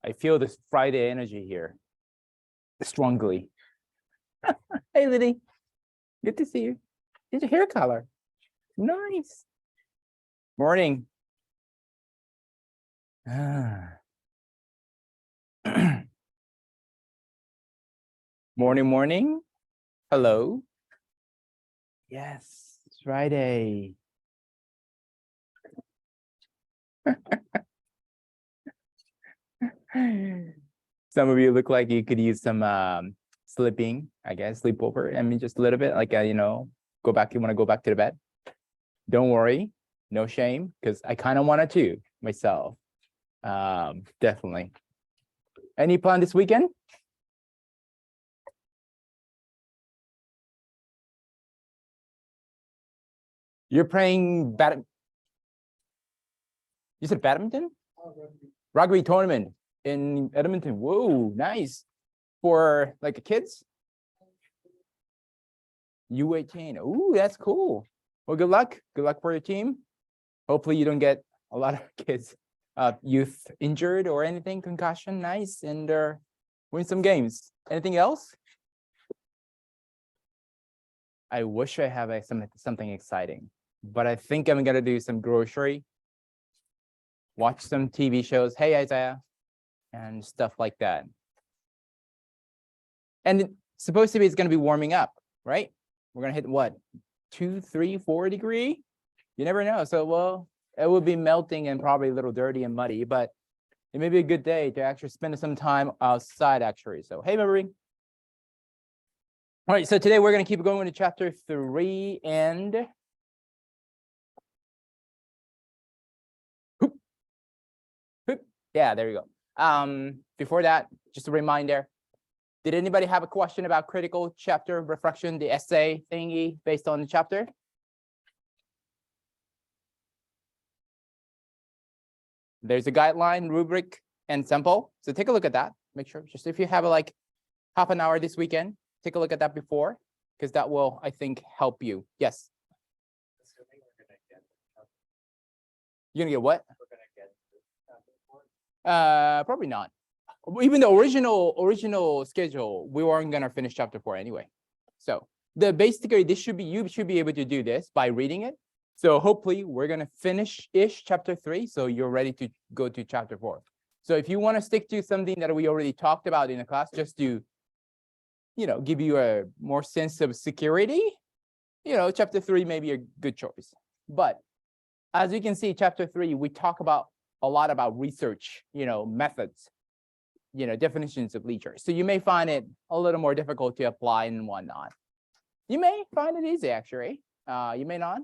I feel this Friday energy here strongly. Hey, Liddy. Good to see you. Did your hair color? Nice. Morning. Morning. Hello. Yes, it's Friday. Some of you look like you could use some sleeping, I guess, sleepover. I mean, just a little bit, like, you want to go back to the bed. Don't worry, no shame, because I kind of wanted to myself. Definitely. Any plan this weekend? You're playing You said badminton? Rugby tournament in Edmonton. Whoa, nice. For like kids? U18. Ooh, that's cool. Well, good luck. Good luck for your team. Hopefully you don't get a lot of kids, youth injured or anything, concussion. Nice. And win some games. Anything else? I wish I have something exciting, but I think I'm gonna do some grocery, watch some TV shows. Hey, Isaiah, and stuff like that. And it's supposed to be, it's gonna be warming up, right? We're gonna hit what? 2, 3, 4 degrees? You never know. So, well, it will be melting and probably a little dirty and muddy, but it may be a good day to actually spend some time outside, actually. So, hey, Marie. All right, so today we're going to keep going to chapter 3 and yeah, there you go. Before that, just a reminder, did anybody have a question about critical chapter reflection, the essay thingy based on the chapter? There's a guideline, rubric, and sample. So take a look at that. Make sure, just if you have like half an hour this weekend, take a look at that before, because that will, I think, help you. Yes. You're gonna get what? Probably not. Even the original schedule, we weren't gonna finish chapter 4 anyway. So basically you should be able to do this by reading it. So hopefully we're gonna finish-ish chapter 3, so you're ready to go to chapter 4. So if you want to stick to something that we already talked about in the class, just to give you a more sense of security, chapter 3 may be a good choice. But as you can see, chapter 3, we talk about a lot about research, methods, definitions of literature. So you may find it a little more difficult to apply and whatnot. You may find it easy, actually. You may not.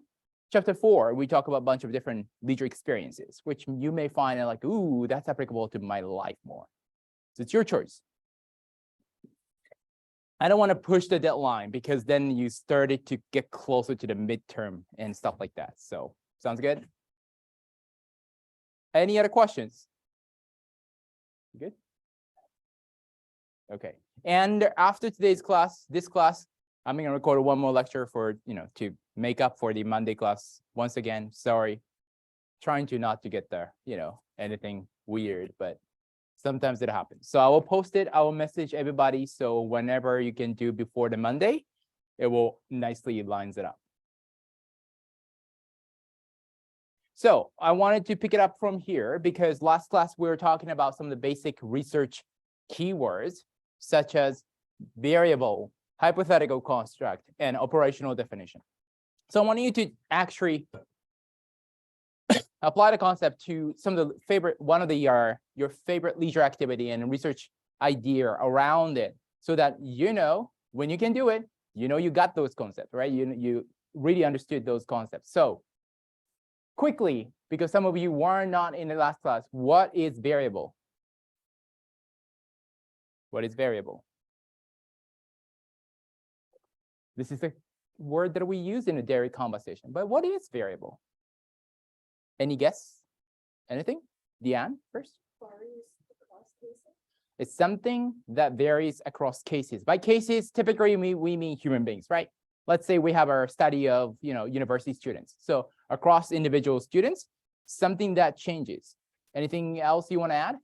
Chapter 4, we talk about a bunch of different literature experiences, which you may find it like, ooh, that's applicable to my life more. So it's your choice. I don't want to push the deadline because then you started to get closer to the midterm and stuff like that. So sounds good? Any other questions? Good? Okay. And after today's class, this class, I'm going to record one more lecture for, to make up for the Monday class. Once again, sorry. Trying to not to get there, anything weird, but sometimes it happens. So I will post it. I will message everybody. So whenever you can do before the Monday, it will nicely lines it up. So I wanted to pick it up from here because last class we were talking about some of the basic research keywords, such as variable, hypothetical construct, and operational definition. So I want you to actually apply the concept to some of the your favorite leisure activity and research idea around it, so that when you can do it, you got those concepts, right? You really understood those concepts. So quickly, because some of you were not in the last class, what is variable? What is variable? This is the word that we use in a dairy conversation, but what is variable? Any guess? Anything? Deanne first? Varies across cases. It's something that varies across cases. By cases, typically we mean human beings, right? Let's say we have our study of university students. So across individual students, something that changes. Anything else you want to add?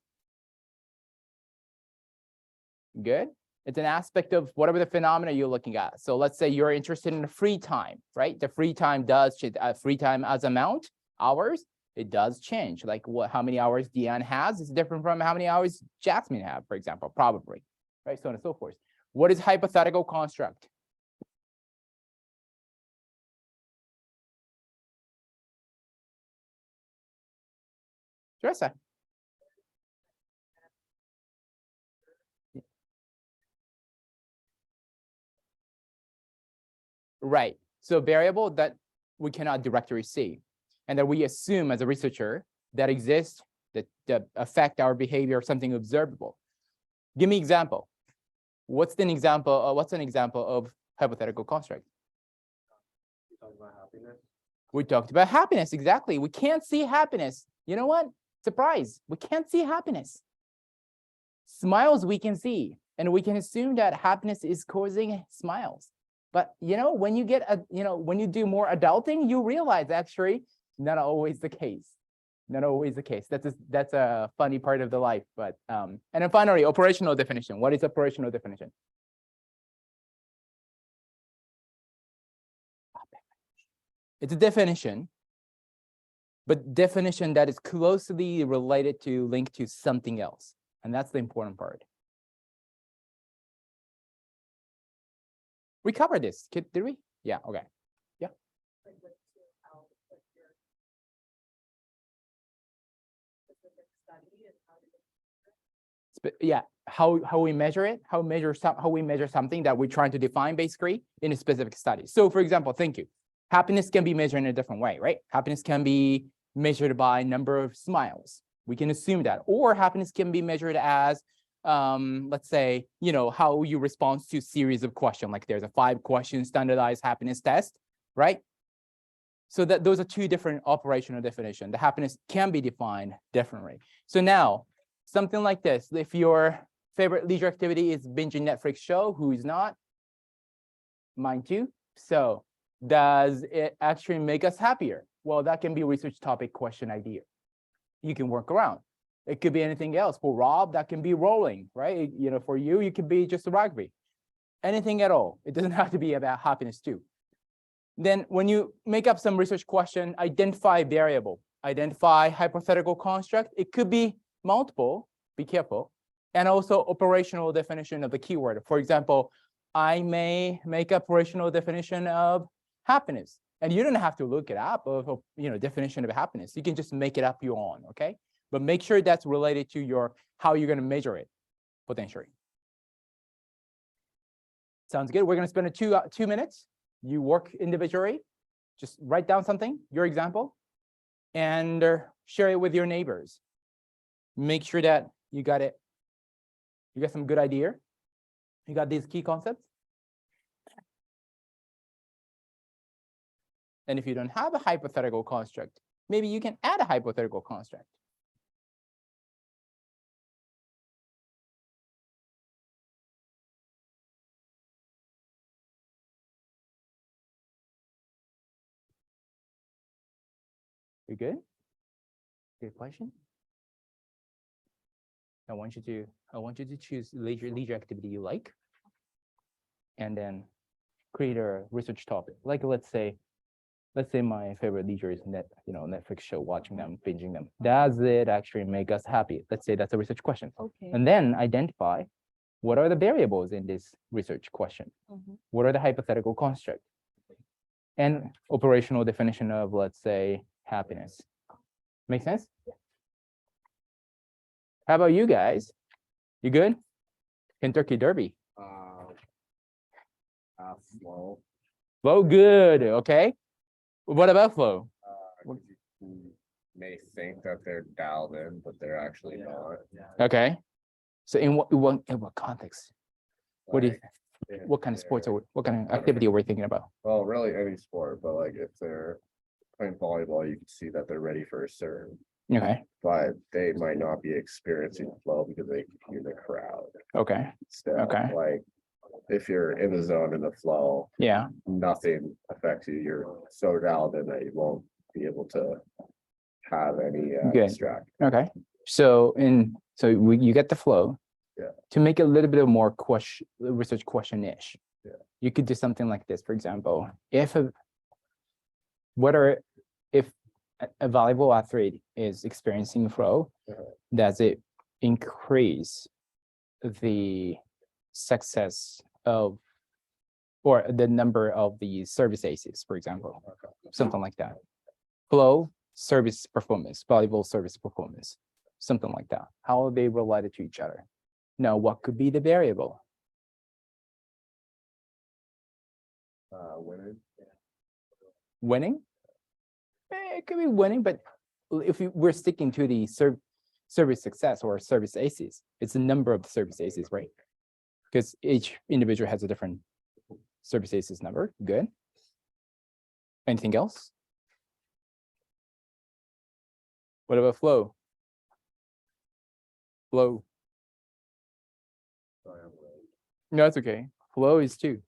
Good. It's an aspect of whatever the phenomena you're looking at. So let's say you're interested in the free time, right? The free time does change. Free time as amount, hours, it does change. Like how many hours Deanne has is different from how many hours Jasmine have, for example, probably, right? So on and so forth. What is hypothetical construct? Teresa. Right. So variable that we cannot directly see, and that we assume as a researcher that exists that affect our behavior or something observable. Give me example. What's an example of hypothetical construct? We talked about happiness. Exactly. We can't see happiness. You know what? Surprise. We can't see happiness. Smiles we can see, and we can assume that happiness is causing smiles. But when you get when you do more adulting, you realize actually not always the case. Not always the case. That's a funny part of the life. But and then finally, operational definition. What is operational definition? It's a definition, but definition that is closely related to linked to something else. And that's the important part. We covered this, did we? Yeah, okay. Yeah. Yeah, how we measure it, how we measure something that we're trying to define basically in a specific study. So for example, thank you. Happiness can be measured in a different way, right? Happiness can be measured by number of smiles. We can assume that. Or happiness can be measured as, let's say, how you respond to series of questions. Like there's a 5-question standardized happiness test, right? So that those are two different operational definitions. The happiness can be defined differently. So now, something like this, if your favorite leisure activity is binging Netflix show, who is not? Mine too. So does it actually make us happier? Well, that can be a research topic question idea. You can work around. It could be anything else. For Rob, that can be rolling, right? For you, it could be just rugby. Anything at all. It doesn't have to be about happiness too. Then when you make up some research question, identify variable, identify hypothetical construct. It could be multiple, be careful, and also operational definition of the keyword. For example, I may make operational definition of happiness, and you don't have to look it up of definition of happiness. You can just make it up your own, okay? But make sure that's related to how you're going to measure it potentially. Sounds good. We're going to spend 2 minutes. You work individually. Just write down something, your example, and share it with your neighbors. Make sure that you got it. You got some good idea. You got these key concepts. And if you don't have a hypothetical construct, maybe you can add a hypothetical construct. You good? Good question. I want you to choose leisure activity you like, and then create a research topic. Like let's say my favorite leisure is Netflix show, watching them, binging them. Does it actually make us happy? Let's say that's a research question. Okay. And then identify what are the variables in this research question. What are the hypothetical constructs and operational definition of, let's say, happiness. Make sense? Yeah. How about you guys? You good? Kentucky Derby. Flow. Flow, good. Okay. What about flow? You may think that they're dialed in, but they're actually not. Okay. So in what context? What do you? Like, What kind of sports or what kind of activity are we thinking about? Well, really any sport, but like if they're playing volleyball, you can see that they're ready for a serve, Okay. but they might not be experiencing flow because they can hear the crowd. Okay. Still, Okay. like if you're in the zone in the flow, Yeah. nothing affects you. You're so dialed in that you won't be able to have any Good. distraction. Okay. So you get the flow. To make it a little bit more research question-ish. Yeah. You could do something like this, for example, if a valuable athlete is experiencing flow, does it increase the success of or the number of the service aces, for example, something like that. Flow, service performance, valuable service performance, something like that. How are they related to each other? Now, what could be the variable? Winning. Winning? It could be winning, but if we're sticking to the service success or service aces, it's the number of service aces, right? Because each individual has a different service aces number. Good. Anything else? What about flow? Flow. No, it's okay. Flow is two,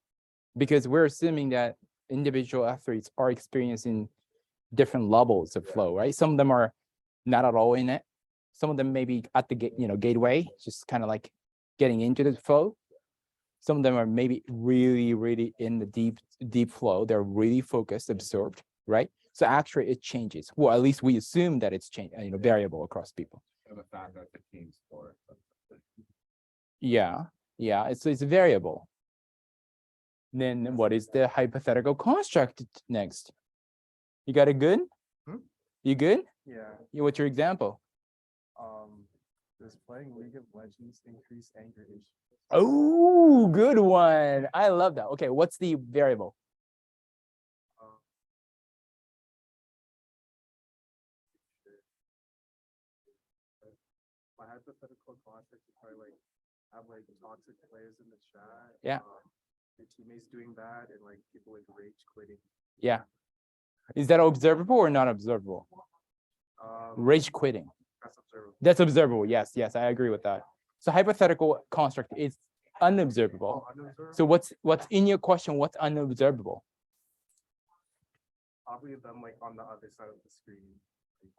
because we're assuming that individual athletes are experiencing different levels of flow, right? Some of them are not at all in it. Some of them may be at the gateway, just kind of like getting into the flow. Some of them are maybe really, really in the deep flow. They're really focused, absorbed, right? So actually it changes. Well, at least we assume that it's variable across people. And the fact that the team sport. Yeah, it's a variable. Then what is the hypothetical construct next? You got it good? You good? Yeah. What's your example? Does playing League of Legends increase anger issues? Oh, good one. I love that. Okay, what's the variable? My hypothetical context is probably like have like toxic players in the chat. Yeah. Your teammates doing bad and like people like rage quitting. Yeah. Is that observable or not observable? Rage quitting. That's observable. That's observable. Yes, I agree with that. So hypothetical construct is unobservable. Unobservable? So what's in your question? What's unobservable? Probably them like on the other side of the screen.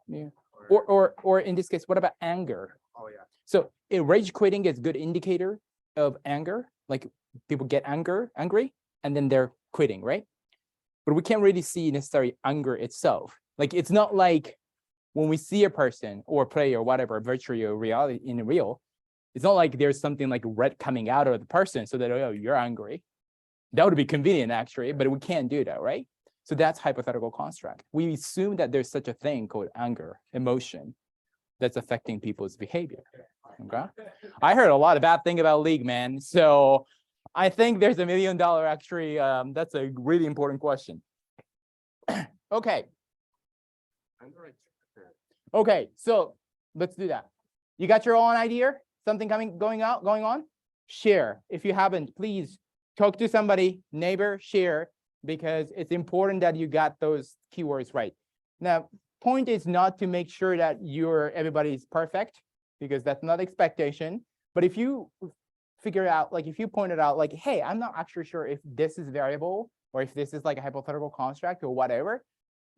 Yeah. Or, Or in this case, what about anger? oh yeah. So rage quitting is a good indicator of anger. Like people get angry, and then they're quitting, right? But we can't really see necessarily anger itself. Like it's not like when we see a person or player or whatever, virtual or reality in real, it's not like there's something like red coming out of the person so that, oh, you're angry. That would be convenient actually, but we can't do that, right? So that's hypothetical construct. We assume that there's such a thing called anger, emotion, that's affecting people's behavior. Okay. I heard a lot of bad thing about League, man. So I think there's $1 million actually. That's a really important question. Okay. Okay, so let's do that. You got your own idea? Something going on? Share. If you haven't, please talk to somebody, neighbor, share, because it's important that you got those keywords right. Now, point is not to make sure that everybody's perfect, because that's not expectation. But if you figure out, like if you pointed out like, hey, I'm not actually sure if this is variable or if this is like a hypothetical construct or whatever,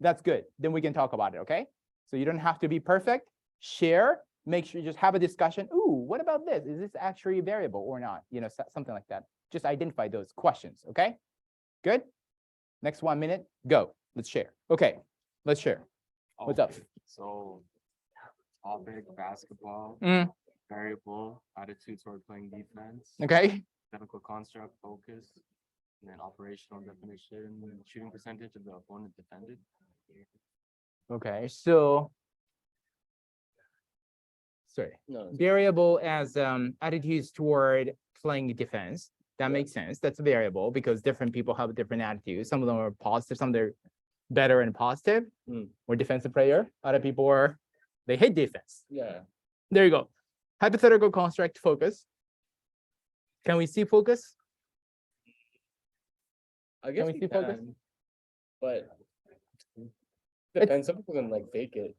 that's good. Then we can talk about it, okay? So you don't have to be perfect. Share, make sure you just have a discussion. Ooh, what about this? Is this actually a variable or not? Something like that. Just identify those questions, okay? Good? Next 1 minute, go. Let's share. Okay, let's share. What's up? So, topic, basketball, variable, attitude toward playing defense, Okay. technical construct, focus, and then operational definition, shooting percentage of the opponent defended. Okay, so variable as attitudes toward playing defense. That makes sense. That's variable because different people have different attitudes. Some of them are positive, some they're better and positive, or defensive player. Other people they hate defense. Yeah. There you go. Hypothetical construct focus. Can we see focus? I guess we we see focus? can, but depends. Some people can like fake it.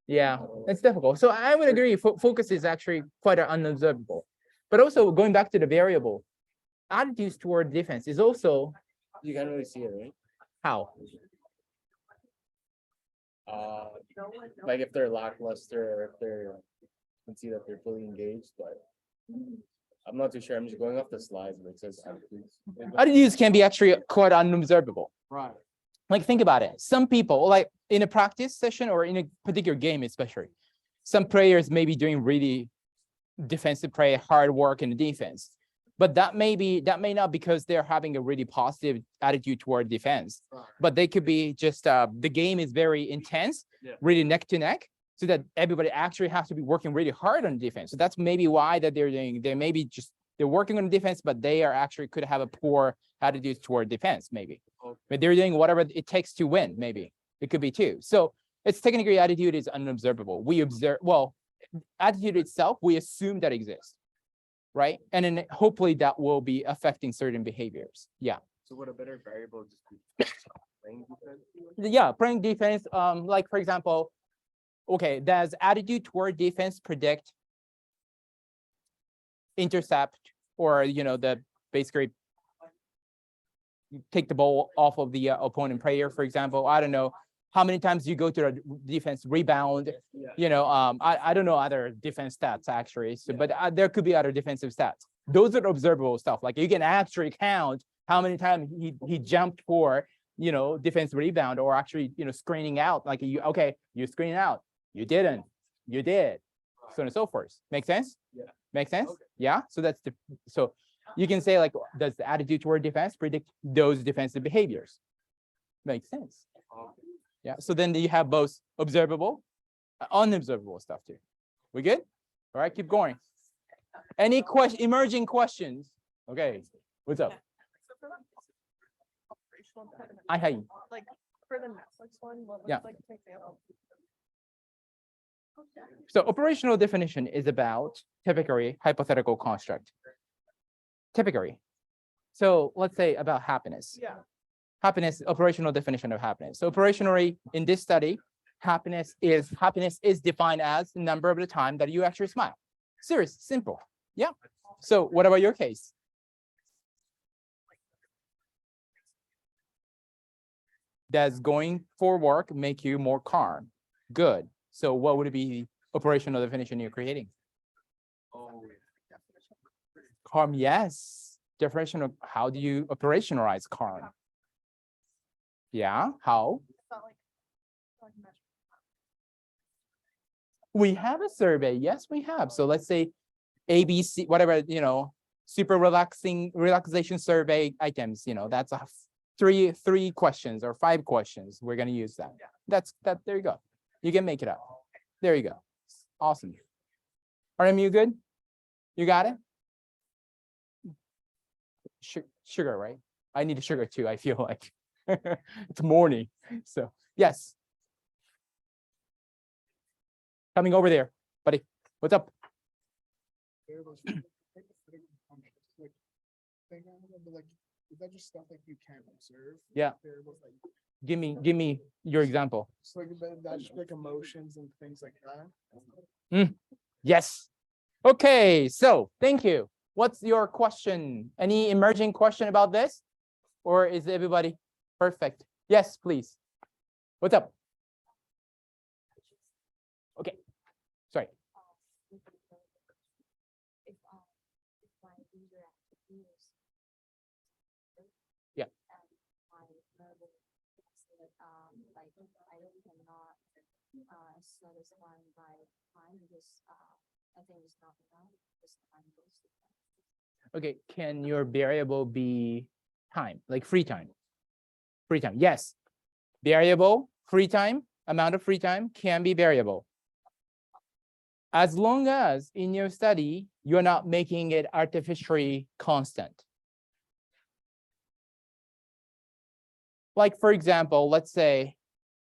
Yeah, it's difficult. So I would agree. Focus is actually quite unobservable. But also going back to the variable, attitudes toward defense is also You can't really see it, right? how? Like if they're lackluster or if they're, you can see that they're fully engaged, but I'm not too sure. I'm just going off the slides where it says attitudes. Attitudes can be actually quite unobservable. Right. Like, think about it. Some people, like in a practice session or in a particular game, especially, some players may be doing really defensive play, hard work in the defense. But that may not because they're having a really positive attitude toward defense. Right. But they could be just the game is very intense, Yeah. really neck to neck, so that everybody actually has to be working really hard on defense. So that's maybe why that they're working on defense, but they are actually could have a poor attitude toward defense, maybe. Okay. But they're doing whatever it takes to win, maybe. It could be too. So it's technically attitude is unobservable. We observe, well, attitude itself, we assume that exists, right? And then hopefully that will be affecting certain behaviors. Yeah. So would a better variable just be playing defense? Yeah, playing defense, like for example, okay, does attitude toward defense predict intercept or, the basically take the ball off of the opponent player, for example? I don't know how many times you go to the defense rebound. Yeah. I don't know other defense stats actually, so, but there could be other defensive stats. Those are observable stuff. Like you can actually count how many times he jumped for, defense rebound or actually, screening out. Like you screen out, you didn't, you did, so on and so forth. Make sense? Yeah. Make sense? Okay. Yeah. So that's so you can say like, does the attitude toward defense predict those defensive behaviors? Makes sense. Okay. Yeah. So then you have both observable, unobservable stuff too. We good? All right. Keep going. Any emerging questions? Okay. What's up? So for operational impediment, Hi. like for the Netflix one, what Yeah. looks like an example? So operational definition is about typically hypothetical construct. Typically. So let's say about happiness. Yeah. Happiness, operational definition of happiness. So operationally in this study, happiness is defined as the number of the time that you actually smile. Serious, simple. Yeah. So what about your case? Does going for work make you more calm? Good. So what would be the operational definition you're creating? Oh, Calm, yes. Definition of how do you operationalize calm? Yeah, how? It's not like measure. We have a survey. Yes, we have. So let's say ABC, whatever, super relaxation survey items, that's a three questions or 5 questions. We're going to use that. That. There you go. You can make it up. There you go. Awesome. RM, you good? You got it? Sugar, right? I need sugar too. I feel like it's morning. So yes. Coming over there, buddy. What's up? Is that just stuff like you can't observe? Yeah. Variables like, Give me your example. so like that's just like emotions and things like that. Yes. Okay, so thank you. What's your question? Any emerging question about this? Or is everybody perfect? Yes, please. What's up? Okay, sorry. If my user activity is Yeah. and my verbal like I cannot satisfy by time because I think it's not enough. This time goes to time. Okay, can your variable be time, like free time? Free time, yes. Variable, free time, amount of free time can be variable. As long as in your study, you're not making it artificially constant. Like, for example, let's say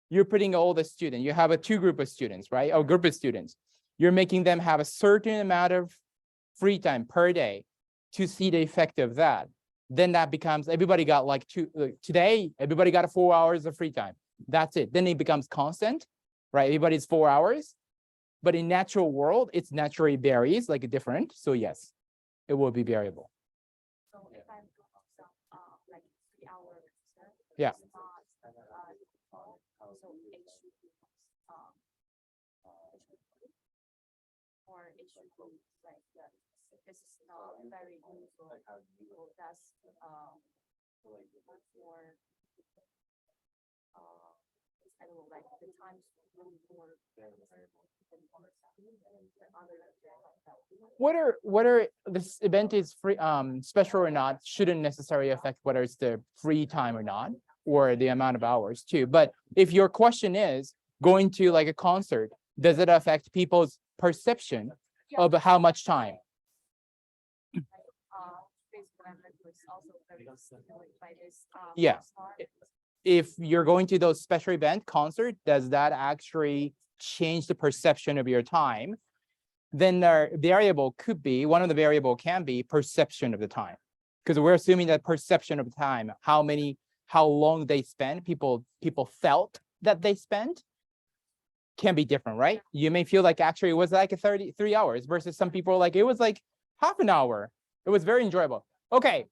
you're putting all the students, you have a 2 group of students, right? Or group of students. You're making them have a certain amount of free time per day to see the effect of that. Then that becomes, everybody got like today, everybody got 4 hours of free time. That's it. Then it becomes constant, right? Everybody's 4 hours. But in natural world, it's naturally varies, like different. So yes, it will be variable. So if I'm like 3 hours, Yeah. it's not so it should be or it should be like this is not very useful. That's, more, I don't know, like the times really more. Whether this event is free, special or not, shouldn't necessarily affect whether it's the free time or not, or the amount of hours too. But if your question is going to like a concert, does it affect people's perception of how much time? Yeah. If you're going to those special event concert, does that actually change the perception of your time? Then the variable could be, one of the variable can be perception of the time. Because we're assuming that perception of time, how long they spend, people felt that they spent, can be different, right? You may feel like actually it was like a 33 hours versus some people like it was like half an hour. It was very enjoyable. Okay.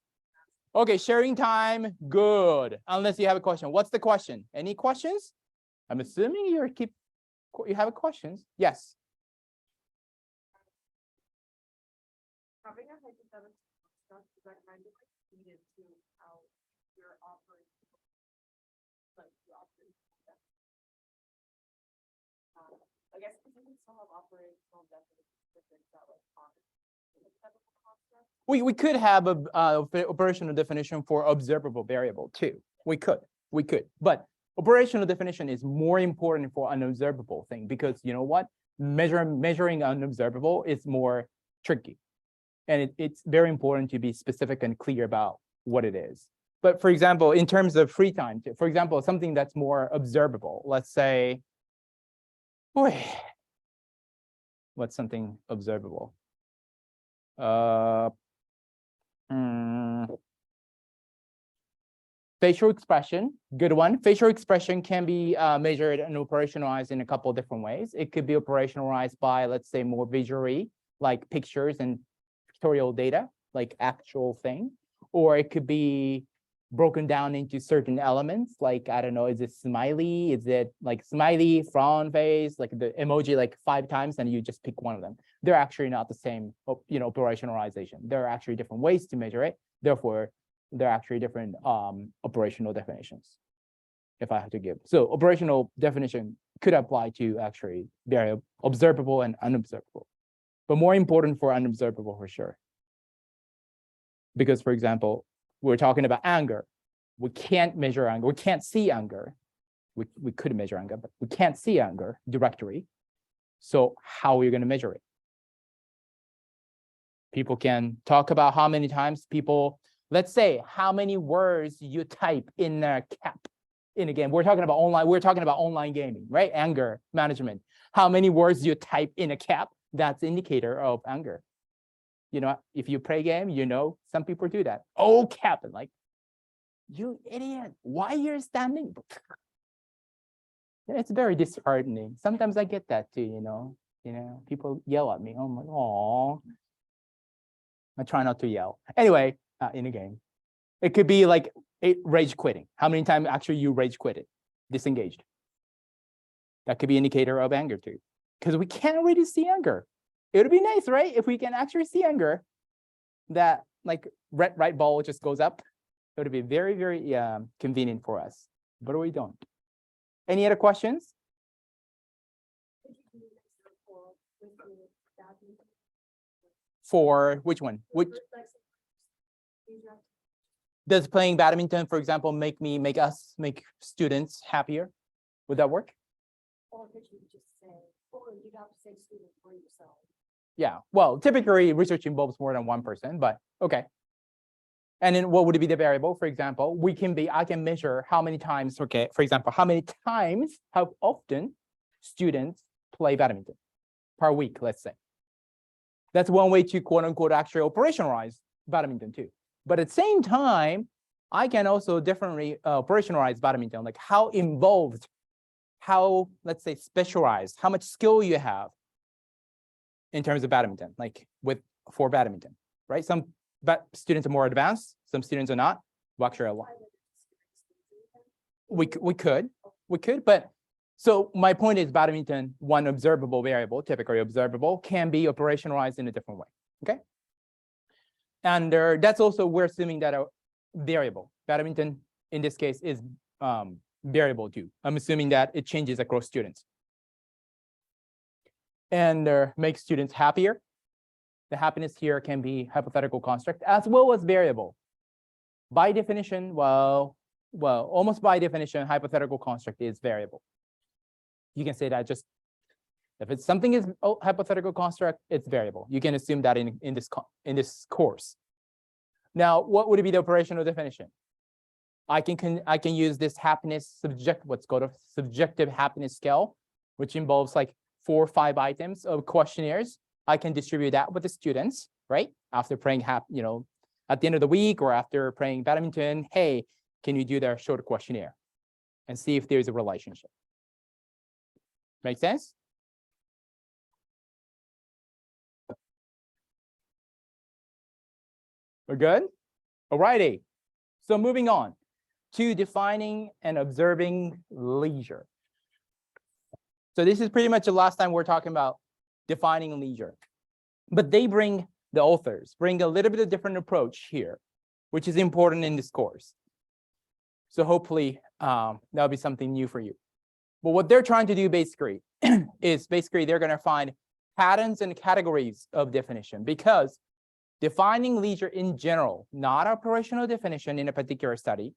Okay, sharing time, good. Unless you have a question. What's the question? Any questions? I'm assuming you have questions. Yes. Having a hypothetical stuff that kind of needed to how you're operating, like you operate. I guess because you can still have operational definitions different that like we could have a operational definition for observable variable too. We could, but operational definition is more important for an observable thing because you know what? Measuring unobservable is more tricky. And it's very important to be specific and clear about what it is. But for example, in terms of free time, for example, something that's more observable, let's say, what's something observable? Facial expression, good one. Facial expression can be measured and operationalized in a couple of different ways. It could be operationalized by, let's say, more visually, like pictures and pictorial data, like actual thing, or it could be broken down into certain elements, like, I don't know, is it smiley? Is it like smiley, frown face, like the emoji like 5 times and you just pick one of them? They're actually not the same, operationalization. There are actually different ways to measure it. Therefore, they're actually different operational definitions, if I have to give. So operational definition could apply to actually very observable and unobservable, but more important for unobservable for sure. Because, for example, we're talking about anger. We can't measure anger. We can't see anger. We could measure anger, but we can't see anger directly. So how are you going to measure it? People can talk about how many times people, let's say, how many words you type in a cap in a game. We're talking about online gaming, right? Anger management. How many words you type in a cap, that's indicator of anger. You know, if you play game, you know, some people do that. Oh, Captain, like, you idiot, why you're standing? It's very disheartening. Sometimes I get that too, you know, people yell at me. Oh my, oh, I try not to yell. Anyway, in a game, it could be like rage quitting. How many times actually you rage quitted, disengaged? That could be an indicator of anger too, because we can't really see anger. It would be nice, right? If we can actually see anger, that like right ball just goes up. It would be very, very convenient for us, but we don't. Any other questions? For which one? Which does playing badminton, for example, make students happier? Would that work? Or could you just say, or you'd have to say student for yourself. Yeah, well, typically research involves more than one person, but okay. And then what would be the variable? For example, I can measure how many times, okay, for example, how often students play badminton per week, let's say. That's one way to quote unquote actually operationalize badminton too. But at the same time, I can also differently operationalize badminton, like how involved, how, let's say, specialized, how much skill you have in terms of badminton, like for badminton, right? Some students are more advanced, some students are not. Well, actually, a lot. We could, but so my point is badminton, one observable variable, typically observable, can be operationalized in a different way, okay? And that's also, we're assuming that a variable, badminton in this case is variable too. I'm assuming that it changes across students. And makes students happier. The happiness here can be hypothetical construct as well as variable. By definition, well, almost by definition, hypothetical construct is variable. You can say that just if it's something is hypothetical construct, it's variable. You can assume that in this course. Now, what would be the operational definition? I can use this happiness what's called a subjective happiness scale, which involves like 4 or 5 items of questionnaires. I can distribute that with the students, right? After playing at the end of the week or after playing badminton, hey, can you do their short questionnaire and see if there's a relationship? Make sense? We're good? Alrighty. So moving on to defining and observing leisure. So this is pretty much the last time we're talking about defining leisure. But the authors bring a little bit of different approach here, which is important in this course. So hopefully that'll be something new for you. But what they're trying to do basically is they're going to find patterns and categories of definition, because defining leisure in general, not operational definition in a particular study,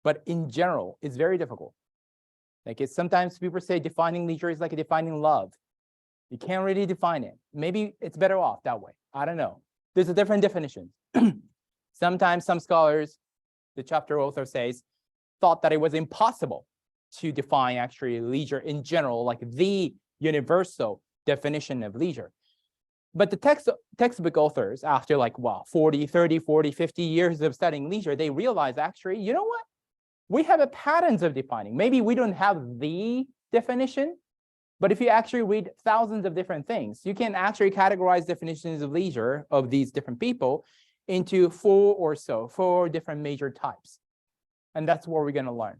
but in general is very difficult. Like sometimes people say defining leisure is like defining love. You can't really define it. Maybe it's better off that way. I don't know. There's a different definition. Sometimes some scholars, the chapter author says, thought that it was impossible to define actually leisure in general, like the universal definition of leisure. But the textbook authors, after like, 40, 30, 40, 50 years of studying leisure, they realize actually, you know what? We have a patterns of defining. Maybe we don't have the definition, but if you actually read thousands of different things, you can actually categorize definitions of leisure of these different people into 4 different major types. And that's what we're going to learn.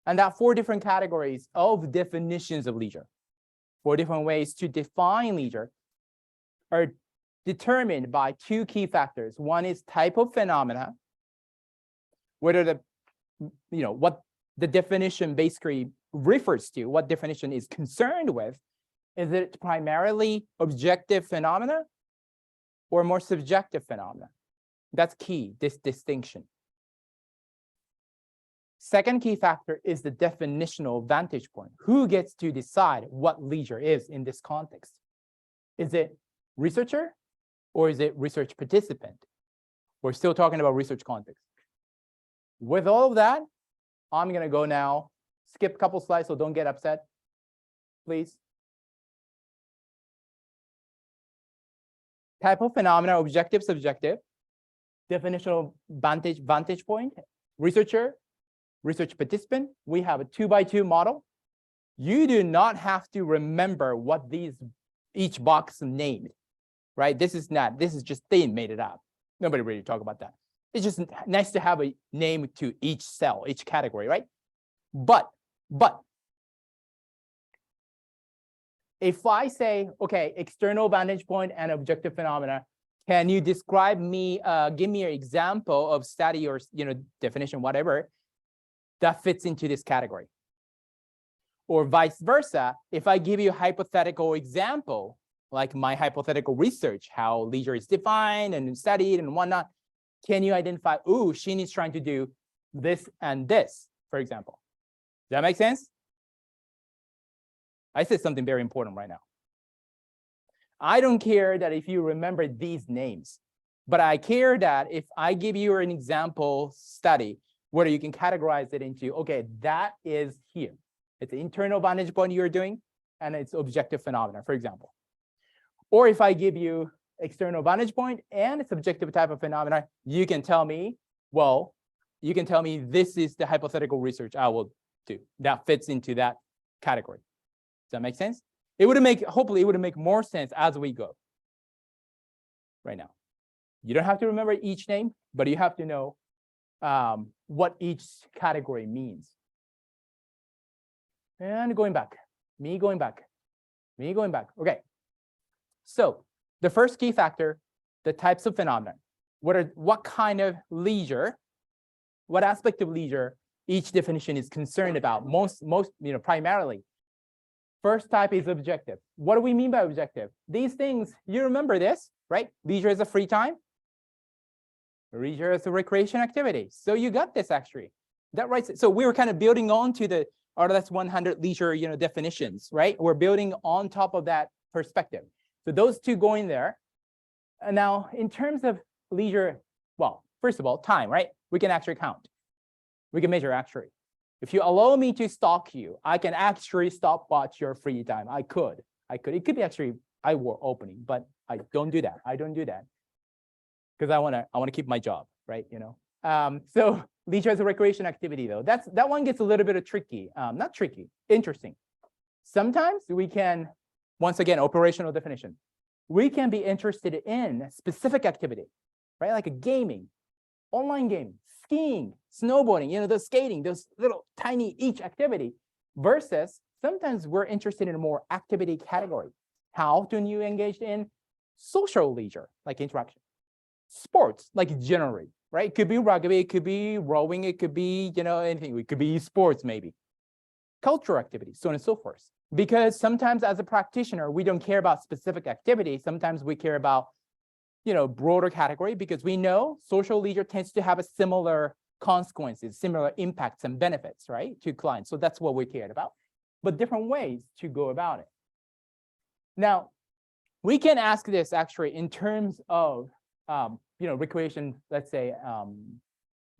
And that 4 different categories of definitions of leisure, 4 different ways to define leisure, are determined by 2 key factors. One is type of phenomena, whether what the definition basically refers to, what definition is concerned with. Is it primarily objective phenomena or more subjective phenomena? That's key, this distinction. Second key factor is the definitional vantage point. Who gets to decide what leisure is in this context? Is it researcher or is it research participant? We're still talking about research context. With all of that, I'm going to go now, skip a couple slides, so don't get upset, please. Type of phenomena, objective, subjective, definitional vantage point, researcher, research participant. We have a 2x2 model. You do not have to remember what each box named, right? This is just they made it up. Nobody really talk about that. It's just nice to have a name to each cell, each category, right? But if I say, okay, external vantage point and objective phenomena, can you describe me, give me an example of study or definition, whatever, that fits into this category? Or vice versa, if I give you a hypothetical example, like my hypothetical research, how leisure is defined and studied and whatnot, can you identify, ooh, Shin is trying to do this and this, for example? Does that make sense? I said something very important right now. I don't care that if you remember these names, but I care that if I give you an example study, whether you can categorize it into, okay, that is here. It's an internal vantage point you're doing, and it's objective phenomena, for example. Or if I give you external vantage point and a subjective type of phenomena, you can tell me, this is the hypothetical research I will do that fits into that category. Does that make sense? Hopefully it would make more sense as we go right now. You don't have to remember each name, but you have to know what each category means. And going back. Okay. So the first key factor the types of phenomena. What kind of leisure, what aspect of leisure each definition is concerned about most, primarily. First type is objective. What do we mean by objective? These things, you remember this, right? Leisure is a free time. Leisure is a recreation activity. So you got this actually. That right. So we were kind of building on to the RLS 100 leisure, definitions, right? We're building on top of that perspective. So those two go in there. And now in terms of leisure, well, first of all, time, right? We can actually count. We can measure actually. If you allow me to stalk you, I can actually stopwatch your free time. I could. It could be actually eye-war opening, but I don't do that. I don't do that because I want to keep my job, right? So leisure as a recreation activity, though, that one gets a little bit of tricky. Not tricky, interesting. Sometimes we can, once again, operational definition. We can be interested in specific activity, right? Like a gaming, online gaming, skiing, snowboarding, those skating, those little tiny each activity, versus sometimes we're interested in a more activity category. How often you engaged in social leisure, like interaction, sports, like generally, right? It could be rugby, it could be rowing, it could be, anything. It could be sports, maybe. Cultural activities, so on and so forth. Because sometimes as a practitioner, we don't care about specific activity. Sometimes we care about, broader category, because we know social leisure tends to have a similar consequences, similar impacts and benefits, right, to clients. So that's what we cared about, but different ways to go about it. Now, we can ask this actually in terms of, recreation, let's say,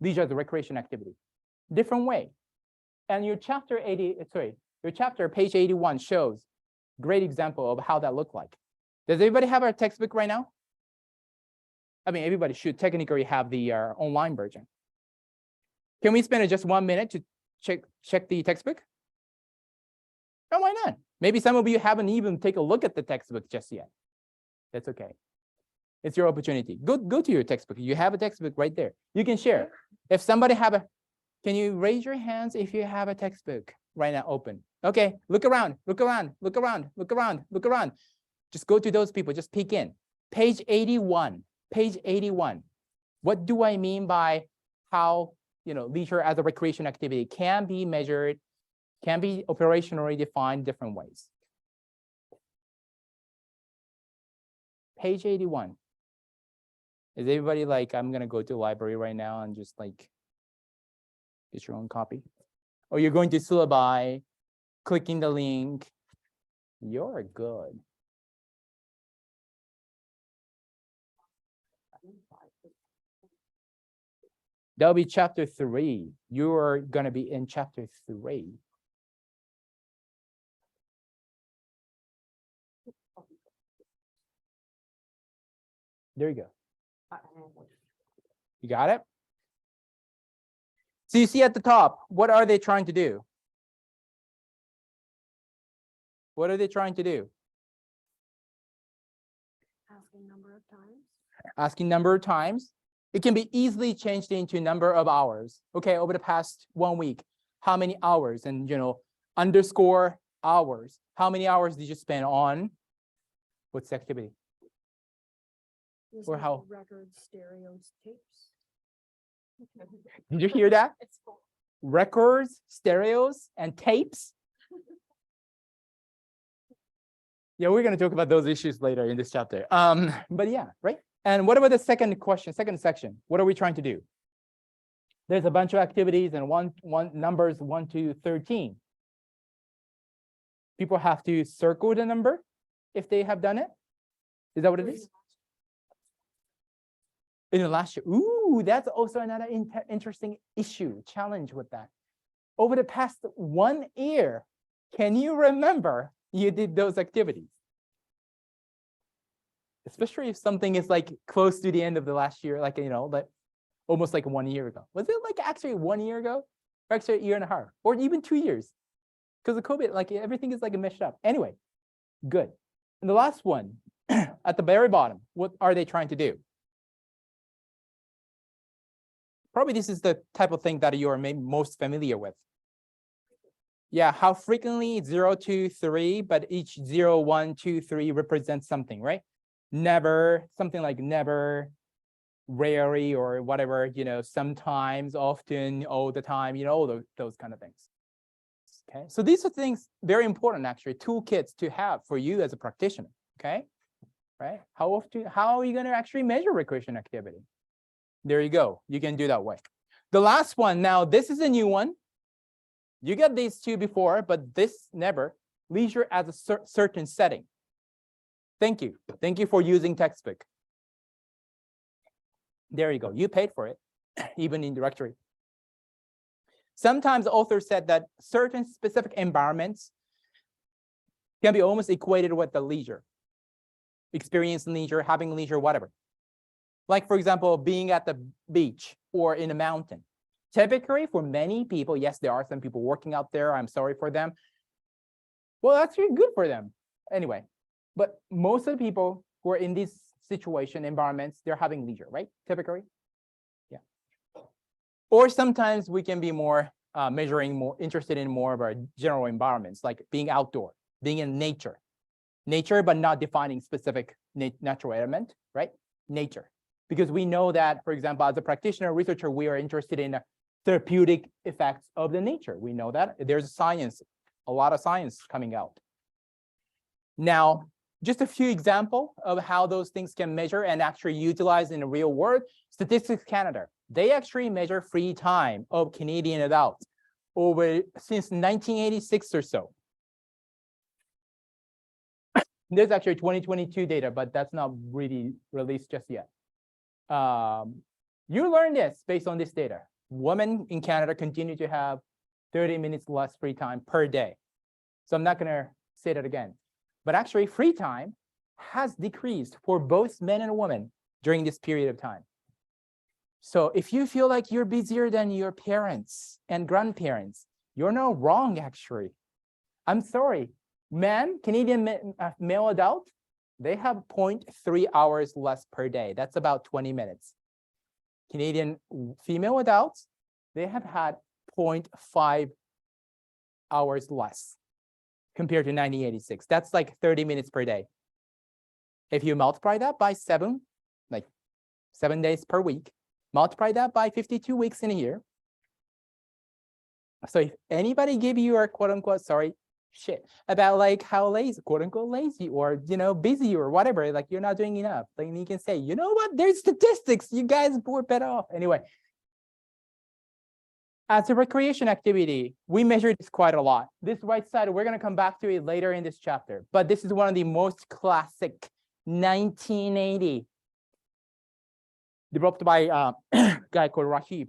leisure as a recreation activity, different way. And your chapter page 81 shows great example of how that looked like. Does everybody have our textbook right now? I mean, everybody should technically have the online version. Can we spend just 1 minute to check the textbook? Oh, why not? Maybe some of you haven't even taken a look at the textbook just yet. That's okay. It's your opportunity. Go to your textbook. You have a textbook right there. You can share. If somebody can you raise your hands if you have a textbook right now open? Okay, look around. Just go to those people, just peek in. Page 81. What do I mean by how, leisure as a recreation activity can be measured, can be operationally defined different ways? Page 81. Is everybody like, I'm going to go to the library right now and just like get your own copy? Or you're going to syllabi, clicking the link. You're good. That'll be chapter 3. You're going to be in chapter 3. There you go. You got it? So you see at the top, what are they trying to do? What are they trying to do? Asking number of times. Asking number of times. It can be easily changed into number of hours. Okay, over the past 1 week, how many hours? And underscore hours. How many hours did you spend on what's the activity? Or how? Records, stereos, tapes. Did you hear that? It's full. Records, stereos, and tapes. Yeah, we're going to talk about those issues later in this chapter. But yeah, right? And what about the second section? What are we trying to do? There's a bunch of activities and one numbers 1 to 13. People have to circle the number if they have done it. Is that what it is? In the last year. Ooh, that's also another interesting challenge with that. Over the past 1 year, can you remember you did those activities? Especially if something is like close to the end of the last year, like, like almost like 1 year ago. Was it like actually 1 year ago? Or actually 1.5 years? Or even 2 years? Because of COVID, like everything is like meshed up. Anyway, good. And the last one, at the very bottom, what are they trying to do? Probably this is the type of thing that you are maybe most familiar with. Yeah, how frequently 0, 2, 3, but each 0, 1, 2, 3 represents something, right? never, something like never, rarely, or whatever, sometimes, often, all the time, all those kind of things. Okay, so these are things very important, actually, toolkits to have for you as a practitioner. Okay, right? How are you going to actually measure recreation activity? There you go. You can do that way. The last one, now this is a new one. You got these two before, but this never. Leisure as a certain setting. Thank you. Thank you for using textbook. There you go. You paid for it, even in directory. Sometimes authors said that certain specific environments can be almost equated with the leisure. Experiencing leisure, having leisure, whatever. Like, for example, being at the beach or in a mountain. Typically, for many people, yes, there are some people working out there. I'm sorry for them. Well, that's really good for them. Anyway, but most of the people who are in these situation environments, they're having leisure, right? Typically. Yeah. Or sometimes we can be more more interested in more of our general environments, like being outdoor, being in nature, but not defining specific natural element, right? Nature, because we know that, for example, as a practitioner, researcher, we are interested in therapeutic effects of the nature. We know that there's science, a lot of science coming out. Now, just a few examples of how those things can measure and actually utilize in the real world. Statistics Canada, they actually measure free time of Canadian adults since 1986 or so. There's actually 2022 data, but that's not really released just yet. You learn this based on this data. Women in Canada continue to have 30 minutes less free time per day. So I'm not going to say that again. But actually, free time has decreased for both men and women during this period of time. So if you feel like you're busier than your parents and grandparents, you're not wrong, actually. I'm sorry. Men, Canadian male adults, they have 0.3 hours less per day. That's about 20 minutes. Canadian female adults, they have had 0.5 hours less compared to 1986. That's like 30 minutes per day. If you multiply that by 7, like 7 days per week, multiply that by 52 weeks in a year. So if anybody give you a quote unquote, sorry, shit about like how lazy, quote unquote lazy, or busy or whatever, like you're not doing enough, like you can say, you know what, there's statistics, you guys were better off. Anyway, as a recreation activity, we measure this quite a lot. This right side, we're going to come back to it later in this chapter, but this is one of the most classic, 1980, developed by a guy called Rashid.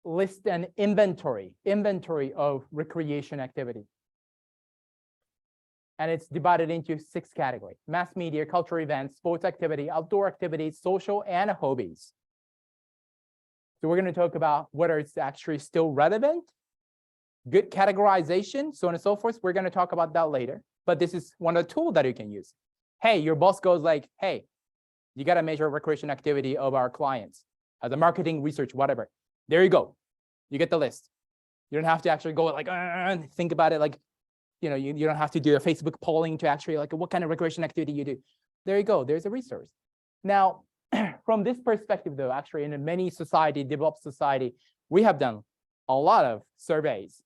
List an inventory of recreation activity. And it's divided into 6 categories: mass media, cultural events, sports activity, outdoor activities, social, and hobbies. So we're going to talk about whether it's actually still relevant, good categorization, so on and so forth. We're going to talk about that later. But this is one of the tools that you can use. Hey, your boss goes like, hey, you got to measure recreation activity of our clients as a marketing research, whatever. There you go. You get the list. You don't have to actually go like, think about it. Like, you don't have to do a Facebook polling to actually like what kind of recreation activity you do. There you go. There's a resource. Now, from this perspective, though, actually in many developed society, we have done a lot of surveys,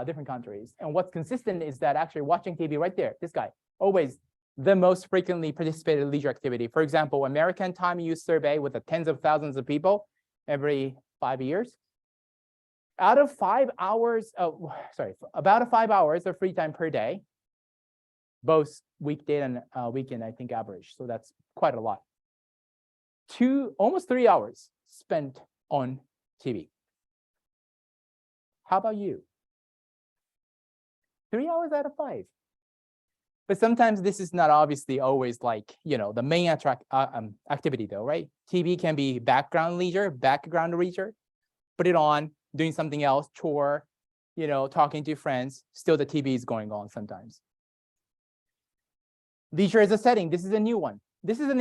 different countries. And what's consistent is that actually watching TV right there, this guy, always the most frequently participated leisure activity. For example, American Time Use Survey with the tens of thousands of people every 5 years. Out of 5 hours, about 5 hours of free time per day, both weekday and weekend, I think, average. So that's quite a lot. Almost 3 hours spent on TV. How about you? 3 hours out of 5. But sometimes this is not obviously always like, the main activity though, right? TV can be background leisure. Put it on, doing something else, chore, talking to friends. Still the TV is going on sometimes. Leisure as a setting. This is a new one. This was an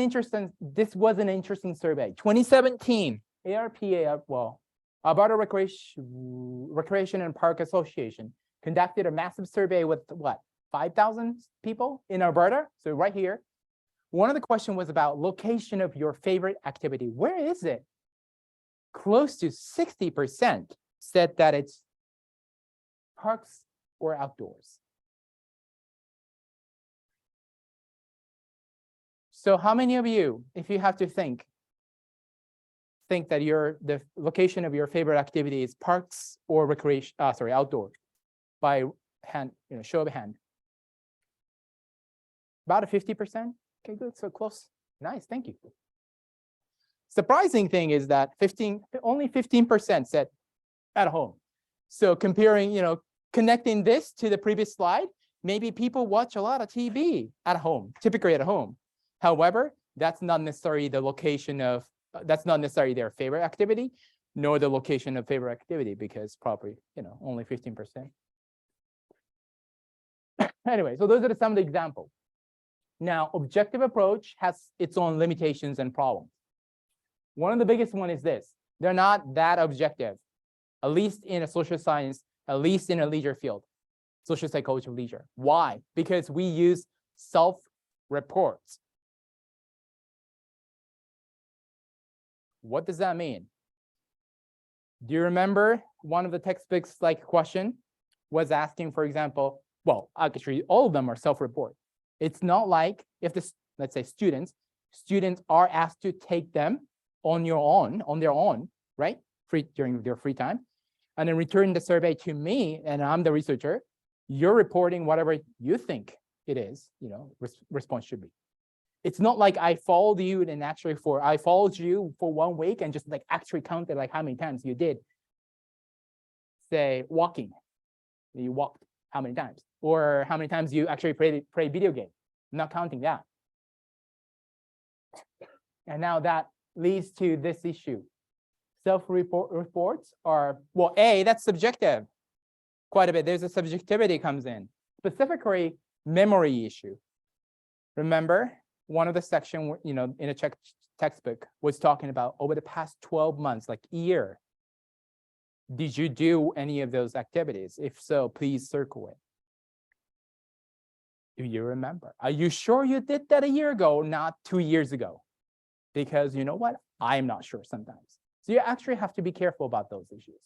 interesting survey. 2017, ARPA, Alberta Recreation and Park Association conducted a massive survey with what? 5,000 people in Alberta. So right here, one of the questions was about location of your favorite activity. Where is it? Close to 60% said that it's parks or outdoors. So how many of you, if you have to think that the location of your favorite activity is parks or recreation, outdoor, by hand, show of hand? About a 50%. Okay, good. So close. Nice. Thank you. Surprising thing is that only 15% said at home. So comparing, connecting this to the previous slide, maybe people watch a lot of TV at home, typically at home. However, that's not necessarily the location of, that's not necessarily their favorite activity, nor the location of favorite activity, because probably, only 15%. Anyway, so those are some of the examples. Now, objective approach has its own limitations and problems. One of the biggest one is this: they're not that objective, at least in a social science, at least in a leisure field, social psychology of leisure. Why? Because we use self-reports. What does that mean? Do you remember one of the textbooks question was asking, for example, well, actually all of them are self-report. It's not like if this, let's say students are asked to take them on their own, right? During their free time, and then return the survey to me, and I'm the researcher. You're reporting whatever you think it is, response should be. It's not like I followed you and I followed you for 1 week and just actually counted how many times you did. Say walking, you walked how many times, or how many times you actually played video game. I'm not counting that. And now that leads to this issue. Self-reports are, well, that's subjective quite a bit. There's a subjectivity comes in, specifically memory issue. Remember, one of the section, in a textbook was talking about over the past 12 months, year, did you do any of those activities? If so, please circle it. Do you remember? Are you sure you did that a year ago, not 2 years ago? Because you know what? I'm not sure sometimes. So you actually have to be careful about those issues.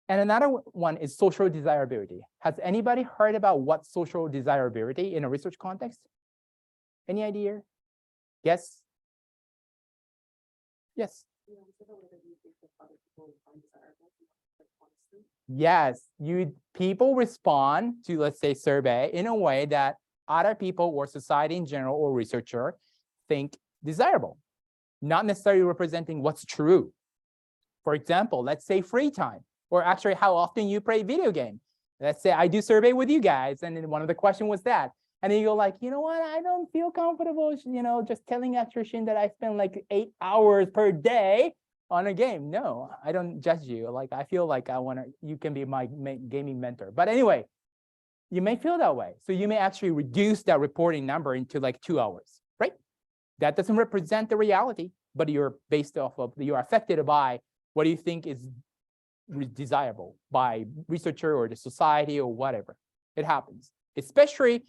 And another one is social desirability. Has anybody heard about what social desirability in a research context? Any idea? Yes? Yes. Yes, people respond to, let's say, survey in a way that other people or society in general or researcher think desirable, not necessarily representing what's true. For example, let's say free time, or actually how often you play video game. Let's say I do survey with you guys, and then one of the questions was that. And then you go you know what, I don't feel comfortable, just telling Shin that I spend 8 hours per day on a game. No, I don't judge you. I feel you can be my gaming mentor. But anyway, you may feel that way. So you may actually reduce that reporting number into 2 hours, right? That doesn't represent the reality, but you're you're affected by what do you think is desirable by researcher or the society or whatever. It happens, especially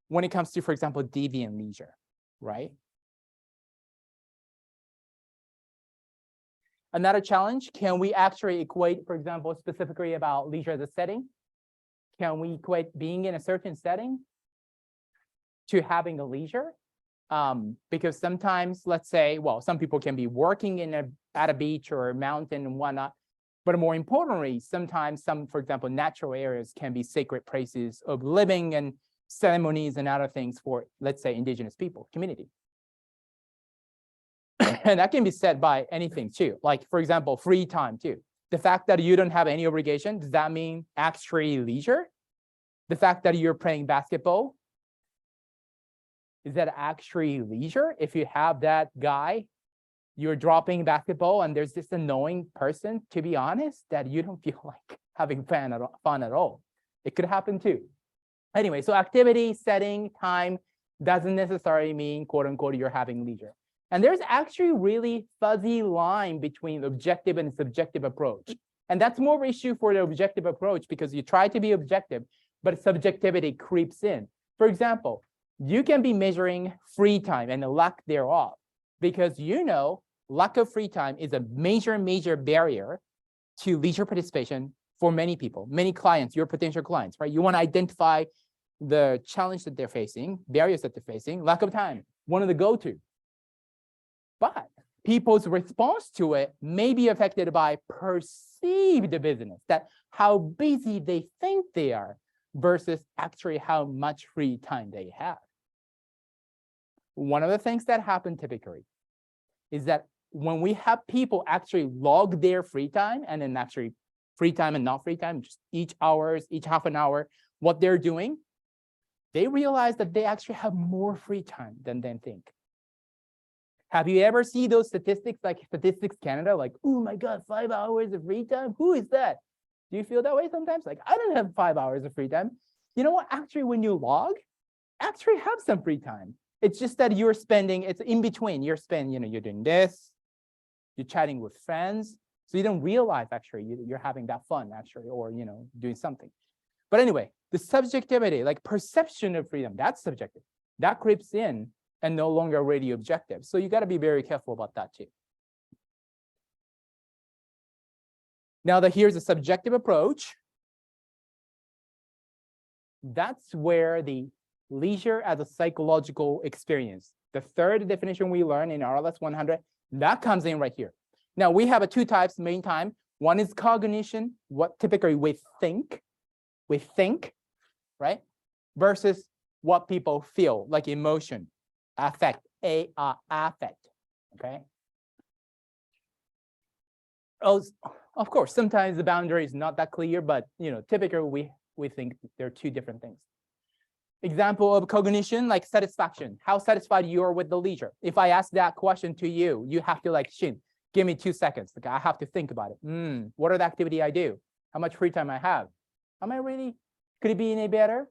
when it comes to, for example, deviant leisure, right? Another challenge, can we actually equate, for example, specifically about leisure as a setting? Can we equate being in a certain setting to having a leisure? Because sometimes, let's say, well, some people can be working at a beach or a mountain and whatnot, but more importantly, sometimes for example, natural areas can be sacred places of living and ceremonies and other things for, let's say, indigenous people, community. And that can be said by anything too. For example, free time too. The fact that you don't have any obligation, does that mean actually leisure? The fact that you're playing basketball, is that actually leisure? If you have that guy, you're dropping basketball and there's this annoying person, to be honest, that you don't feel like having fun at all. It could happen too. Anyway, so activity, setting, time doesn't necessarily mean, quote unquote, you're having leisure. And there's actually really fuzzy line between objective and subjective approach. And that's more of an issue for the objective approach because you try to be objective, but subjectivity creeps in. For example, you can be measuring free time and the lack thereof, because lack of free time is a major barrier to leisure participation for many people, many clients, your potential clients, right? You want to identify the challenge that they're facing, barriers that they're facing, lack of time, one of the go-to. But people's response to it may be affected by perceived busyness, that how busy they think they are versus actually how much free time they have. One of the things that happen typically is that when we have people actually log their free time and then actually free time and not free time, just each half an hour, what they're doing, they realize that they actually have more free time than they think. Have you ever seen those statistics like Statistics Canada, like, oh my God, 5 hours of free time? Who is that? Do you feel that way sometimes? Like, I don't have 5 hours of free time. You know what? Actually, when you log, actually have some free time. It's just that you're spending, it's in between. You're doing this, you're chatting with friends. So you don't realize actually you're having that fun actually, or, doing something. But anyway, the subjectivity, like perception of freedom, that's subjective. That creeps in and no longer really objective. So you got to be very careful about that too. Now that here's a subjective approach. That's where the leisure as a psychological experience, the third definition we learn in RLS 100, that comes in right here. Now we have two types main time. One is cognition, what typically we think, right? Versus what people feel, like emotion, affect, affect, okay? Oh, of course, sometimes the boundary is not that clear, but typically we think they're two different things. Example of cognition, like satisfaction, how satisfied you are with the leisure. If I ask that question to you, you have to like, Shin, give me 2 seconds. Like I have to think about it. What are the activity I do? How much free time I have? Am I really, could it be any better?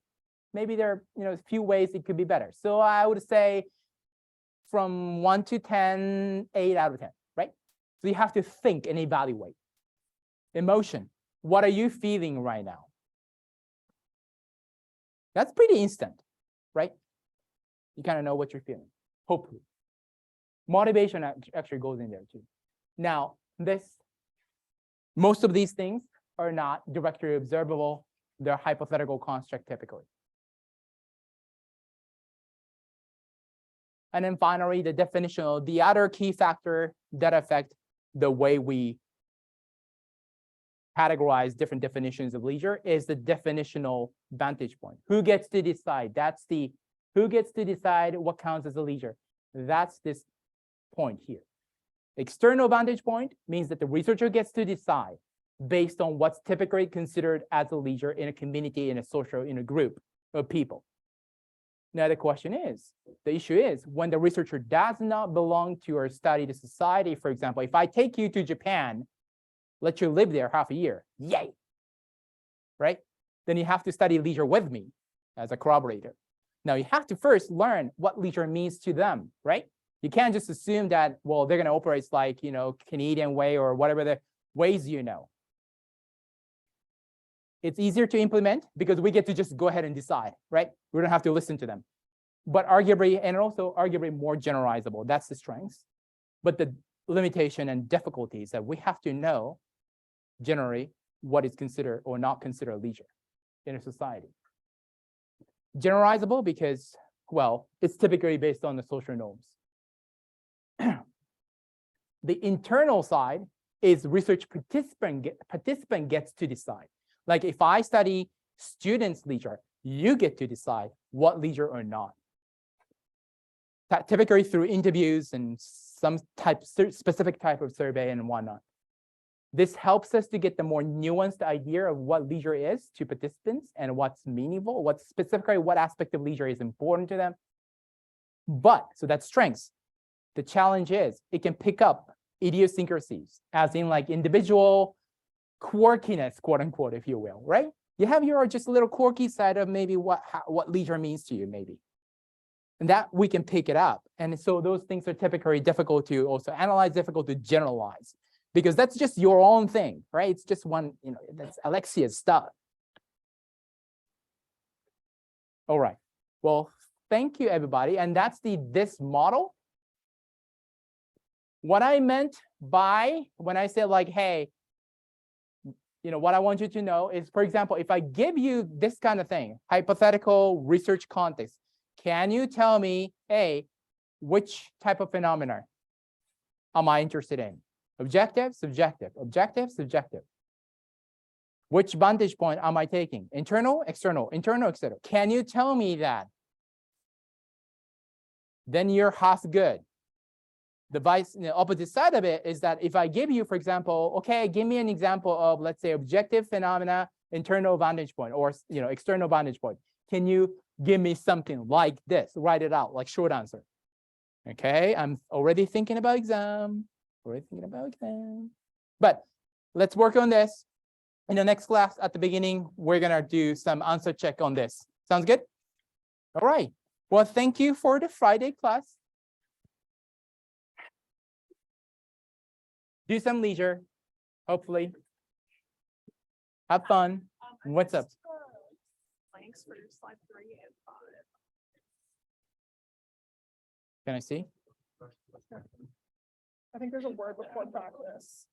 Maybe there are a few ways it could be better. So I would say from 1 to 10, 8 out of 10, right? So you have to think and evaluate. Emotion, what are you feeling right now? That's pretty instant, right? You kind of know what you're feeling, hopefully. Motivation actually goes in there too. Now, most of these things are not directly observable. They're hypothetical construct typically. And then finally, the definition of the other key factor that affect the way we categorize different definitions of leisure is the definitional vantage point. Who gets to decide? That's the who gets to decide what counts as a leisure. That's this point here. External vantage point means that the researcher gets to decide based on what's typically considered as a leisure in a community, in a group of people. Now the issue is when the researcher does not belong to or study the society, for example, if I take you to Japan, let you live there half a year, yay, right? Then you have to study leisure with me as a corroborator. Now you have to first learn what leisure means to them, right? You can't just assume that, well, they're going to operate like, Canadian way or whatever the ways It's easier to implement because we get to just go ahead and decide, right? We don't have to listen to them. But arguably more generalizable. That's the strengths. But the limitation and difficulties that we have to know generally what is considered or not considered leisure in a society. Generalizable because, well, it's typically based on the social norms. The internal side is research participant gets to decide. Like if I study students' leisure, you get to decide what leisure or not. Typically through interviews and some specific type of survey and whatnot. This helps us to get the more nuanced idea of what leisure is to participants and what's meaningful, what aspect of leisure is important to them. But, so that's strengths. The challenge is it can pick up idiosyncrasies, as in like individual quirkiness, quote unquote, if you will, right? You have your just a little quirky side of maybe what leisure means to you, maybe. And that we can pick it up. And so those things are typically difficult to also analyze, difficult to generalize, because that's just your own thing, right? It's just one, that's Alexia's stuff. All right. Well, thank you, everybody. And that's this model. What I meant by when I said like, hey, what I want you to know is, for example, if I give you this kind of thing, hypothetical research context, can you tell me, hey, which type of phenomena am I interested in? Objective, subjective, objective, subjective. Which vantage point am I taking? Internal, external, external. Can you tell me that? Then you're half good. The opposite side of it is that if I give you, for example, okay, give me an example of, let's say, objective phenomena, internal vantage point, or external vantage point. Can you give me something like this? Write it out, like short answer. Okay, I'm already thinking about exam. But let's work on this. In the next class at the beginning, we're gonna do some answer check on this. Sounds good? All right. Well, thank you for the Friday class. Do some leisure, hopefully. Have fun. What's up? Thanks for slide 3 and 5. Can I see? I think there's a word before practice.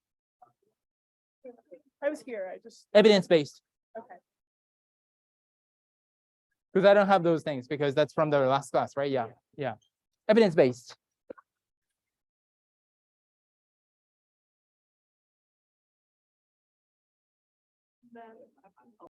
I was here, I just, Evidence-based. okay. Because I don't have those things because that's from the last class, right? Yeah. Evidence-based.